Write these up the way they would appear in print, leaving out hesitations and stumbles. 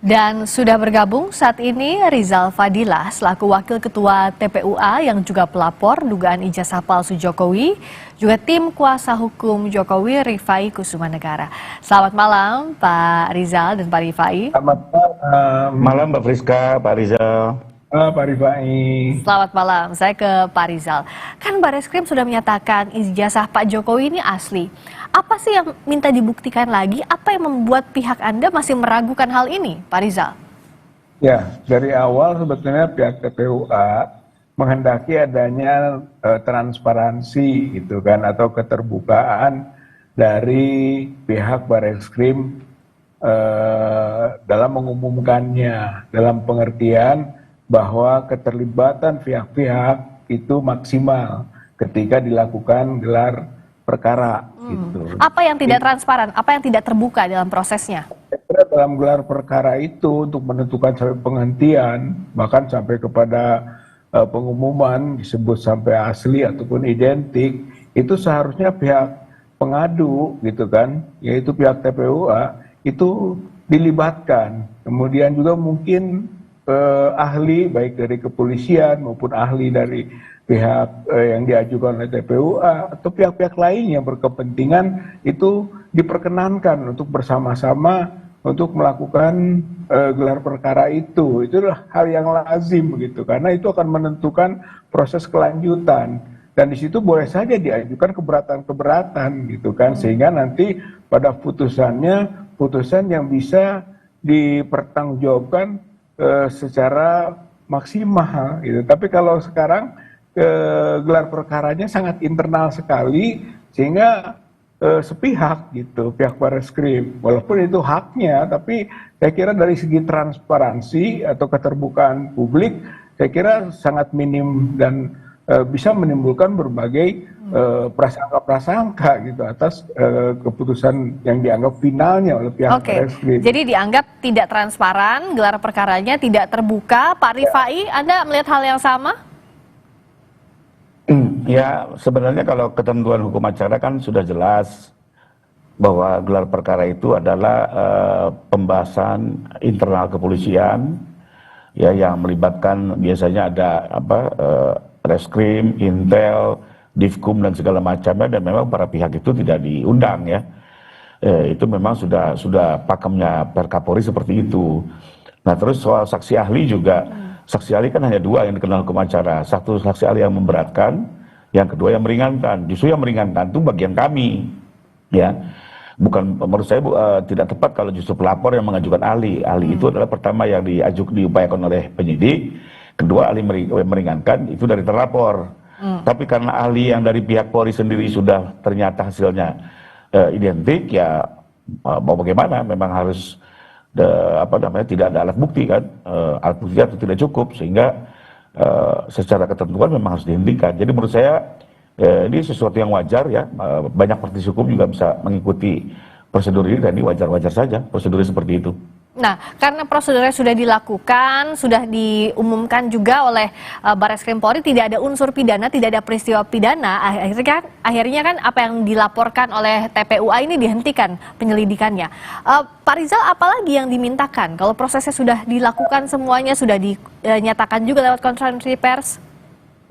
Dan sudah bergabung saat ini Rizal Fadilah selaku Wakil Ketua TPUA yang juga pelapor dugaan ijazah palsu Jokowi, juga tim kuasa hukum Jokowi Rifai Kusumanegara. Selamat malam Pak Rizal dan Pak Rifai. Selamat malam Mbak Friska, Pak Rizal. Pak Rifai. Selamat malam, saya ke Pak Rizal. Kan Barreskrim sudah menyatakan ijazah Pak Jokowi ini asli. Apa sih yang minta dibuktikan lagi? Apa yang membuat pihak Anda masih meragukan hal ini, Pak Rizal? Ya, dari awal sebetulnya pihak TPUA menghendaki adanya transparansi gitu kan, atau keterbukaan dari pihak Barreskrim dalam mengumumkannya, dalam pengertian bahwa keterlibatan pihak-pihak itu maksimal ketika dilakukan gelar perkara. Gitu. Apa yang tidak transparan? Apa yang tidak terbuka dalam prosesnya? Dalam gelar perkara itu untuk menentukan sampai penghentian, bahkan sampai kepada pengumuman disebut sampai asli ataupun identik, itu seharusnya pihak pengadu gitu kan, yaitu pihak TPUA itu dilibatkan. Kemudian juga mungkin ahli baik dari kepolisian maupun ahli dari pihak yang diajukan oleh TPUA atau pihak-pihak lain yang berkepentingan itu diperkenankan untuk bersama-sama untuk melakukan gelar perkara itu. Itu adalah hal yang lazim begitu, karena itu akan menentukan proses kelanjutan, dan di situ boleh saja diajukan keberatan-keberatan gitu kan, sehingga nanti pada putusannya putusan yang bisa dipertanggungjawabkan secara maksimal gitu. Tapi kalau sekarang gelar perkaranya sangat internal sekali, sehingga sepihak gitu pihak Barreskrim, walaupun itu haknya, tapi saya kira dari segi transparansi atau keterbukaan publik saya kira sangat minim dan bisa menimbulkan berbagai prasangka-prasangka gitu atas keputusan yang dianggap finalnya oleh pihak Barreskrim. Jadi dianggap tidak transparan, gelar perkaranya tidak terbuka. Pak Rifai, Anda melihat hal yang sama? Ya, sebenarnya kalau ketentuan hukum acara kan sudah jelas bahwa gelar perkara itu adalah pembahasan internal kepolisian, ya, yang melibatkan biasanya ada Reskrim, Intel, Divkum dan segala macamnya, dan memang para pihak itu tidak diundang ya. Itu memang sudah pakemnya Perkapolri seperti itu. Nah, terus soal saksi ahli juga, saksi ahli kan hanya dua yang dikenal hukum acara. Satu saksi ahli yang memberatkan, yang kedua yang meringankan. Justru yang meringankan itu bagian kami, ya. Bukan, menurut saya tidak tepat kalau justru pelapor yang mengajukan ahli. Ahli itu adalah pertama yang diupayakan oleh penyidik, kedua ahli meringankan itu dari terlapor. Tapi karena ahli yang dari pihak Polri sendiri sudah ternyata hasilnya identik, ya mau bagaimana, memang harus tidak ada alat bukti kan, alat bukti itu tidak cukup, sehingga secara ketentuan memang harus dihentikan. Jadi menurut saya ini sesuatu yang wajar ya, banyak praktisi hukum juga bisa mengikuti prosedur ini, dan ini wajar-wajar saja prosedurnya seperti itu. Nah, karena prosedurnya sudah dilakukan, sudah diumumkan juga oleh Barreskrim Polri, tidak ada unsur pidana, tidak ada peristiwa pidana, akhirnya kan apa yang dilaporkan oleh TPUA ini dihentikan penyelidikannya. Pak Rizal, apalagi yang dimintakan? Kalau prosesnya sudah dilakukan semuanya, sudah dinyatakan juga lewat konferensi pers?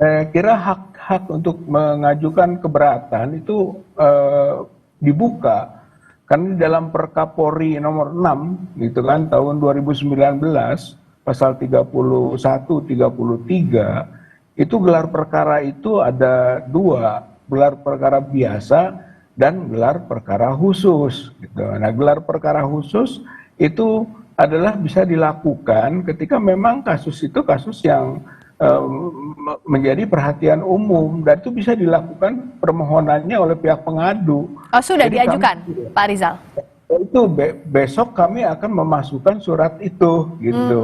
Saya kira hak untuk mengajukan keberatan itu dibuka. Karena di dalam Perkapolri nomor 6 gitu kan tahun 2019 pasal 31 33 itu gelar perkara itu ada dua, gelar perkara biasa dan gelar perkara khusus gitu. Nah, gelar perkara khusus itu adalah bisa dilakukan ketika memang kasus itu kasus yang menjadi perhatian umum, dan itu bisa dilakukan permohonannya oleh pihak pengadu. Oh, sudah diajukan, Pak Rizal? Itu besok kami akan memasukkan surat itu gitu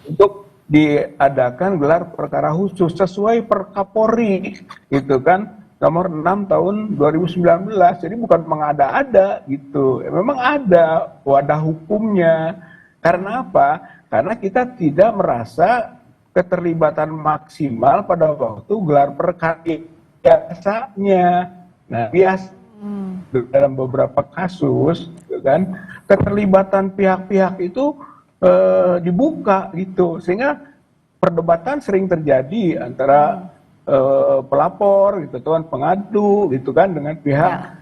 untuk diadakan gelar perkara khusus sesuai Perkapolri gitu kan nomor 6 tahun 2019. Jadi bukan mengada-ada gitu. Memang ada wadah hukumnya. Karena apa? Karena kita tidak merasa keterlibatan maksimal pada waktu gelar perkara biasanya. Nah, dalam beberapa kasus, kan, keterlibatan pihak-pihak itu dibuka gitu, sehingga perdebatan sering terjadi antara pelapor gitu kan, pengadu gitu kan, dengan pihak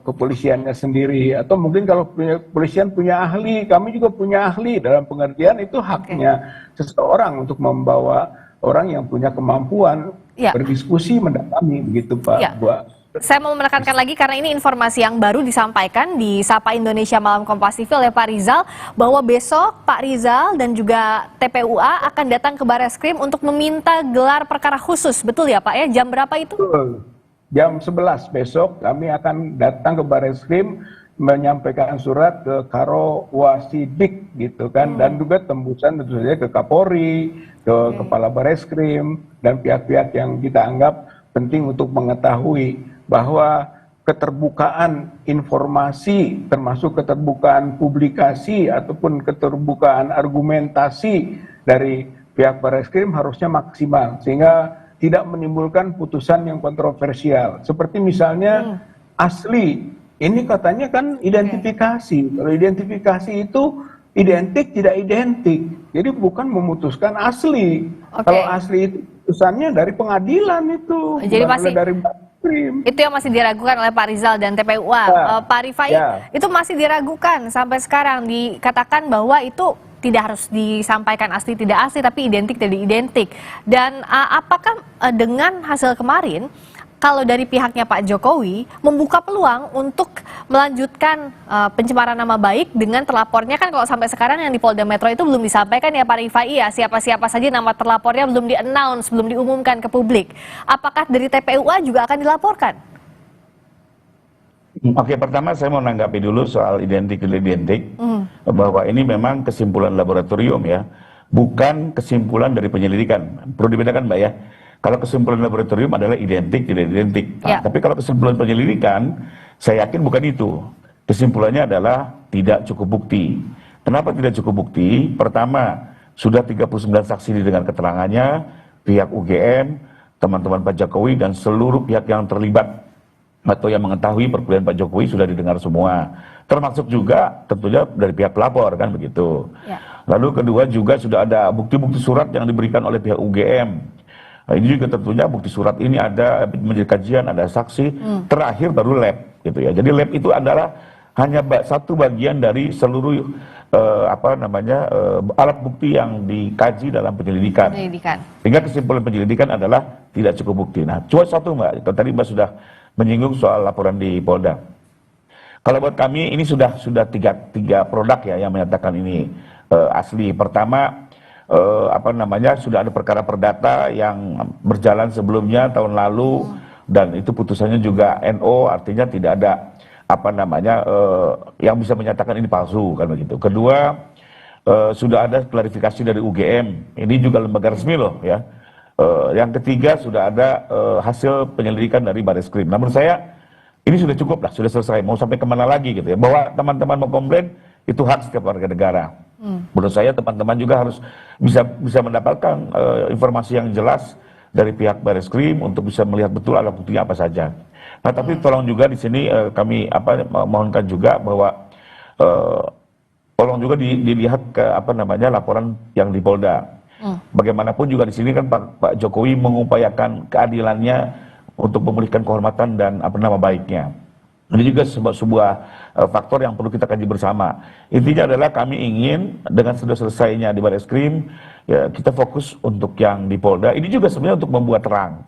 kepolisiannya sendiri, atau mungkin kalau kepolisian punya ahli, kami juga punya ahli, dalam pengertian itu haknya seseorang untuk membawa orang yang punya kemampuan berdiskusi, mendalami begitu Pak Bu. Saya mau menekankan lagi karena ini informasi yang baru disampaikan di Sapa Indonesia Malam Kompas TV oleh Pak Rizal, bahwa besok Pak Rizal dan juga TPUA akan datang ke Bareskrim untuk meminta gelar perkara khusus, betul ya Pak ya? Jam berapa itu? Betul. Jam 11 besok kami akan datang ke Bareskrim menyampaikan surat ke Karo Wasidik gitu kan, dan juga tembusan tentu saja ke Kapolri, ke Kepala Bareskrim, dan pihak-pihak yang kita anggap penting untuk mengetahui bahwa keterbukaan informasi, termasuk keterbukaan publikasi ataupun keterbukaan argumentasi dari pihak Bareskrim harusnya maksimal, sehingga tidak menimbulkan putusan yang kontroversial. Seperti misalnya asli, ini katanya kan identifikasi. Kalau identifikasi itu identik tidak identik, jadi bukan memutuskan asli. Kalau asli itu putusannya dari pengadilan itu, jadi masih dari Bareskrim. Itu yang masih diragukan oleh Pak Rizal dan TPUA. Pak Rifai, itu masih diragukan sampai sekarang, dikatakan bahwa itu tidak harus disampaikan asli tidak asli, tapi identik tidak identik. Dan apakah dengan hasil kemarin, kalau dari pihaknya Pak Jokowi membuka peluang untuk melanjutkan pencemaran nama baik dengan terlapornya, kan kalau sampai sekarang yang di Polda Metro itu belum disampaikan ya Pak Rifai ya, siapa-siapa saja nama terlapornya belum di-announce, belum diumumkan ke publik. Apakah dari TPUA juga akan dilaporkan? Oke, pertama saya mau menanggapi dulu soal identik, bahwa ini memang kesimpulan laboratorium ya, bukan kesimpulan dari penyelidikan. Perlu dibedakan Mbak ya. Kalau kesimpulan laboratorium adalah identik, tidak identik. Nah, tapi kalau kesimpulan penyelidikan, saya yakin bukan itu. Kesimpulannya adalah tidak cukup bukti. Kenapa tidak cukup bukti? Pertama, sudah 39 saksi didengar keterangannya, pihak UGM, teman-teman Pak Jokowi, dan seluruh pihak yang terlibat atau yang mengetahui perkuliahan Pak Jokowi sudah didengar semua. Termasuk juga tentunya dari pihak pelapor, kan begitu. Lalu kedua juga sudah ada bukti-bukti surat yang diberikan oleh pihak UGM. Nah, ini juga tentunya bukti surat ini ada menjadi kajian, ada saksi, terakhir baru lab gitu ya. Jadi lab itu adalah hanya satu bagian dari seluruh alat bukti yang dikaji dalam penyelidikan. Sehingga kesimpulan penyelidikan adalah tidak cukup bukti. Nah, cuma satu Mbak, tadi Mbak sudah menyinggung soal laporan di Polda. Kalau buat kami ini sudah tiga produk ya yang menyatakan ini asli. Pertama, sudah ada perkara perdata yang berjalan sebelumnya tahun lalu, dan itu putusannya juga NO, artinya tidak ada yang bisa menyatakan ini palsu, kan begitu. Kedua, sudah ada klarifikasi dari UGM, ini juga lembaga resmi loh ya. Yang ketiga, sudah ada hasil penyelidikan dari Bareskrim. Namun saya ini sudah cukup lah, sudah selesai, mau sampai kemana lagi gitu ya. Bahwa teman-teman mau komplain itu hak setiap warga negara. Menurut saya teman-teman juga harus bisa mendapatkan informasi yang jelas dari pihak Bareskrim untuk bisa melihat betul alat buktinya apa saja. Nah, tapi tolong juga di sini kami mohonkan juga bahwa tolong juga dilihat ke laporan yang di Polda. Bagaimanapun juga di sini kan Pak Jokowi mengupayakan keadilannya untuk memulihkan kehormatan dan nama baiknya. Ini juga sebuah faktor yang perlu kita kaji bersama. Intinya adalah kami ingin dengan sudah selesainya di Bareskrim, ya kita fokus untuk yang di Polda. Ini juga sebenarnya untuk membuat terang.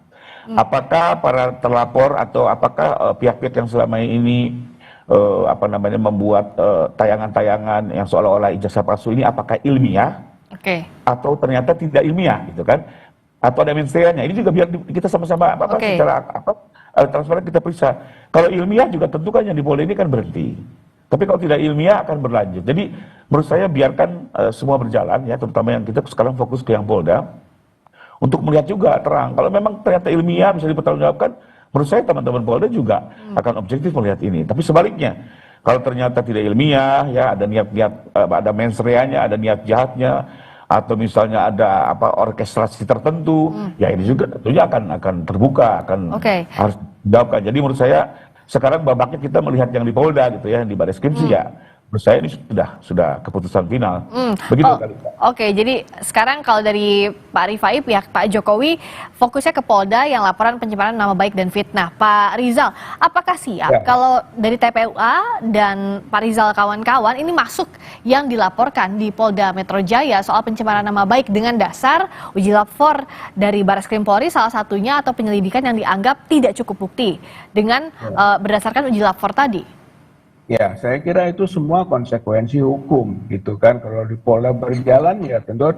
Apakah para terlapor atau apakah pihak-pihak yang selama ini membuat tayangan-tayangan yang seolah-olah ijazah palsu ini apakah ilmiah atau ternyata tidak ilmiah gitu kan? Atau ada mensreanya. Ini juga biar kita sama-sama secara transparan kita periksa. Kalau ilmiah juga tentu kan yang di Polda ini kan berhenti. Tapi kalau tidak ilmiah akan berlanjut. Jadi menurut saya biarkan semua berjalan ya, terutama yang kita sekarang fokus ke yang Polda untuk melihat juga terang. Kalau memang ternyata ilmiah bisa dipertanggungjawabkan, menurut saya teman-teman Polda juga akan objektif melihat ini. Tapi sebaliknya, kalau ternyata tidak ilmiah ya, ada niat-niat, ada mensreanya, ada niat jahatnya, atau misalnya ada orkestrasi tertentu, ya ini juga tentunya akan terbuka, harus dijawabkan. Jadi menurut saya sekarang babaknya kita melihat yang di Polda gitu ya, di Bareskrim sih ya menurut saya ini sudah keputusan final. Begitu kali. Oke, jadi sekarang kalau dari Pak Rifai, pihak Pak Jokowi fokusnya ke Polda yang laporan pencemaran nama baik dan fitnah. Pak Rizal, apakah siap kalau dari TPUA dan Pak Rizal kawan-kawan ini masuk yang dilaporkan di Polda Metro Jaya soal pencemaran nama baik dengan dasar uji lapor dari Barreskrim Polri salah satunya atau penyelidikan yang dianggap tidak cukup bukti dengan berdasarkan uji lapor tadi? Ya, saya kira itu semua konsekuensi hukum, gitu kan. Kalau di Polda berjalan, ya tentu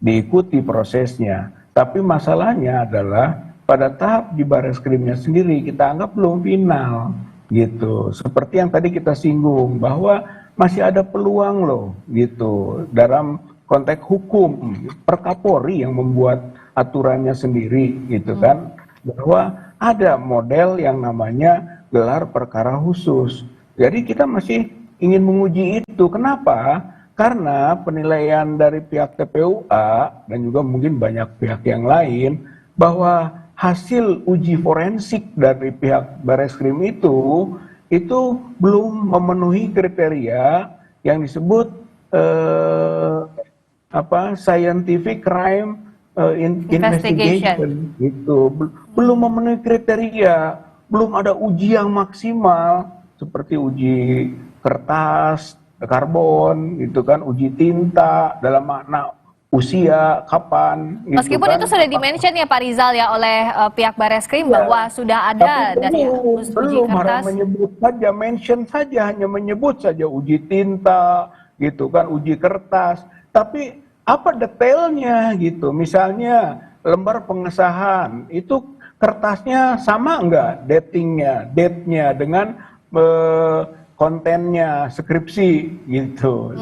diikuti prosesnya. Tapi masalahnya adalah pada tahap di Barreskrimnya sendiri kita anggap belum final, gitu. Seperti yang tadi kita singgung bahwa masih ada peluang loh, gitu. Dalam konteks hukum, per Kapolri yang membuat aturannya sendiri, gitu kan. Bahwa ada model yang namanya gelar perkara khusus. Jadi kita masih ingin menguji itu. Kenapa? Karena penilaian dari pihak TPUA dan juga mungkin banyak pihak yang lain bahwa hasil uji forensik dari pihak Barreskrim itu belum memenuhi kriteria yang disebut scientific crime investigation. Itu belum memenuhi kriteria, belum ada uji yang maksimal. Seperti uji kertas, karbon, gitu kan, uji tinta dalam makna usia, kapan. Gitu meskipun kan. itu sudah di-mention ya Pak Rizal ya oleh pihak Barreskrim bahwa sudah ada dari uji kertas. Menyebut saja, mention saja, hanya menyebut saja uji tinta, gitu kan, uji kertas. Tapi apa detailnya gitu? Misalnya lembar pengesahan itu kertasnya sama enggak date-nya dengan kontennya skripsi gitu.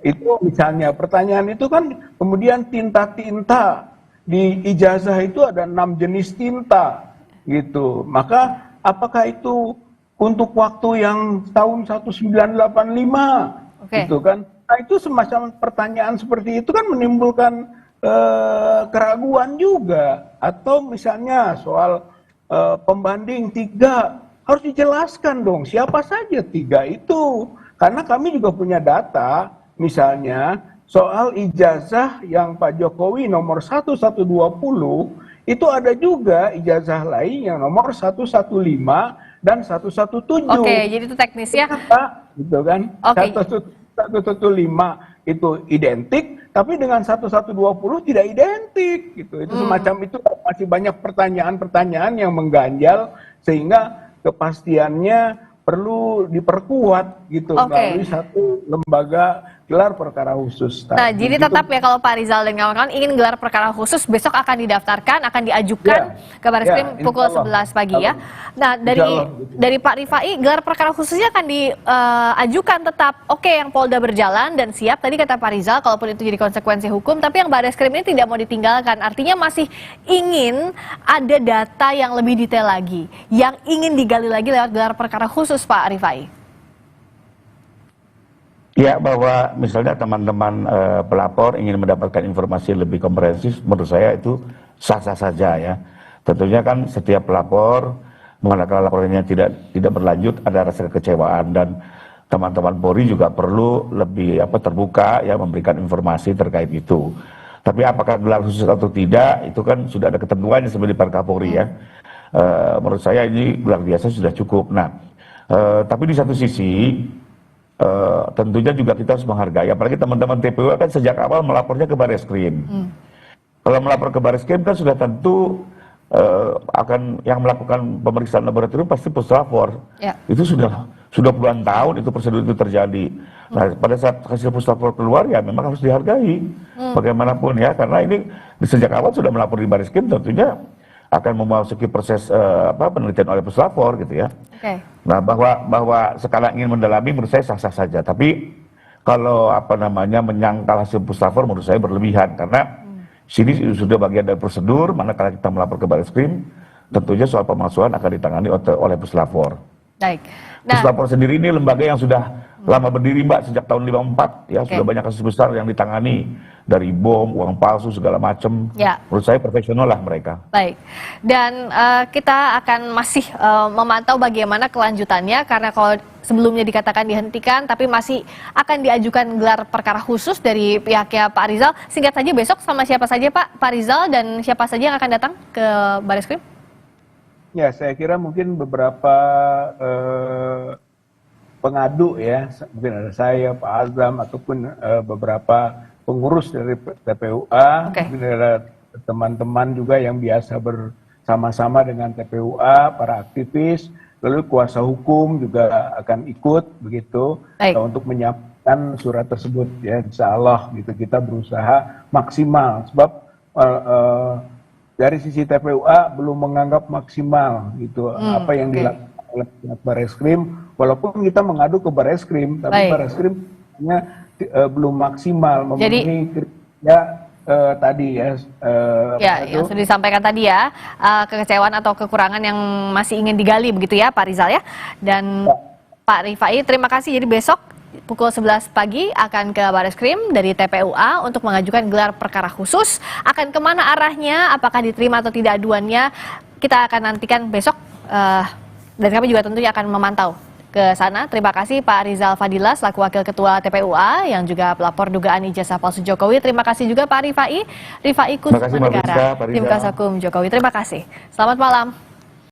Itu misalnya pertanyaan itu kan, kemudian tinta-tinta di ijazah itu ada 6 jenis tinta gitu. Maka apakah itu untuk waktu yang tahun 1985 gitu kan? Nah, itu semacam pertanyaan seperti itu kan menimbulkan keraguan juga. Atau misalnya soal pembanding 3, harus dijelaskan dong siapa saja 3 itu. Karena kami juga punya data, misalnya soal ijazah yang Pak Jokowi nomor 1120, itu ada juga ijazah lain yang nomor 115 dan 117. Oke, jadi itu teknisnya. Gitu kan? 115 itu identik, tapi dengan 1120 tidak identik. Gitu. Itu semacam itu, masih banyak pertanyaan-pertanyaan yang mengganjal sehingga kepastiannya perlu diperkuat gitu melalui satu lembaga gelar perkara khusus. Nah, jadi tetap ya kalau Pak Rizal dan kawan-kawan ingin gelar perkara khusus, besok akan didaftarkan, akan diajukan ke Barreskrim pukul 11 pagi ya. Nah, dari Pak Rifai, gelar perkara khususnya akan diajukan tetap yang Polda berjalan dan siap. Tadi kata Pak Rizal, kalaupun itu jadi konsekuensi hukum, tapi yang Barreskrim ini tidak mau ditinggalkan. Artinya masih ingin ada data yang lebih detail lagi, yang ingin digali lagi lewat gelar perkara khusus, Pak Rifai. Ya, bahwa misalnya teman-teman pelapor ingin mendapatkan informasi lebih komprehensif, menurut saya itu sah-sah saja ya. Tentunya kan setiap pelapor mengatakan laporannya tidak berlanjut, ada rasa kekecewaan, dan teman-teman Polri juga perlu lebih terbuka ya memberikan informasi terkait itu. Tapi apakah gelar khusus atau tidak, itu kan sudah ada ketentuannya sebagai Kapolri ya. Menurut saya ini gelar biasa sudah cukup. Nah, tapi di satu sisi tentunya juga kita harus menghargai, apalagi teman-teman TPU kan sejak awal melapornya ke Barreskrim. Kalau melapor ke Barreskrim kan sudah tentu akan yang melakukan pemeriksaan laboratorium pasti puslapor. Itu sudah puluhan tahun itu prosedur itu terjadi. Nah, pada saat hasil puslapor keluar ya memang harus dihargai bagaimanapun ya, karena ini sejak awal sudah melapor di Barreskrim, tentunya akan memasuki proses penelitian oleh puslapor gitu ya. Nah, bahwa sekarang ingin mendalami menurut saya sah-sah saja. Tapi kalau menyangkal hasil puslapor menurut saya berlebihan, karena sini sudah bagian dari prosedur. Manakala kita melapor ke Barreskrim, tentunya soal pemalsuan akan ditangani oleh puslapor. Baik. Puslapor sendiri ini lembaga yang sudah lama berdiri Mbak, sejak tahun 54 ya, sudah banyak kasus besar yang ditangani, dari bom, uang palsu segala macam. Ya. Menurut saya profesional lah mereka. Baik, dan kita akan masih memantau bagaimana kelanjutannya, karena kalau sebelumnya dikatakan dihentikan, tapi masih akan diajukan gelar perkara khusus dari pihaknya Pak Rizal. Singkat saja, besok sama siapa saja Pak Rizal, dan siapa saja yang akan datang ke Bareskrim? Ya, saya kira mungkin beberapa pengadu ya, mungkin ada saya, Pak Azam, ataupun beberapa pengurus dari TPUA, mungkin ada teman-teman juga yang biasa bersama-sama dengan TPUA, para aktivis, lalu kuasa hukum juga akan ikut begitu untuk menyampaikan surat tersebut ya, insya Allah gitu. Kita berusaha maksimal, sebab dari sisi TPUA belum menganggap maksimal gitu apa yang dilakukan oleh Bareskrim, walaupun kita mengadu ke Bareskrim, tapi Bareskrimnya belum maksimal memenuhi kriteria tadi ya. Yang sudah disampaikan tadi ya, kekecewaan atau kekurangan yang masih ingin digali begitu ya Pak Rizal ya. Dan Pak Rifai, terima kasih. Jadi besok pukul 11 pagi akan ke Bareskrim dari TPUA untuk mengajukan gelar perkara khusus. Akan kemana arahnya, apakah diterima atau tidak aduannya, kita akan nantikan besok. Dan kami juga tentunya akan memantau ke sana. Terima kasih Pak Rizal Fadila selaku Wakil Ketua TPUA yang juga pelapor dugaan ijazah palsu Jokowi. Terima kasih juga Pak Rifai Kusuma Negara, Tim Kuasa Hukum Jokowi. Terima kasih. Selamat malam.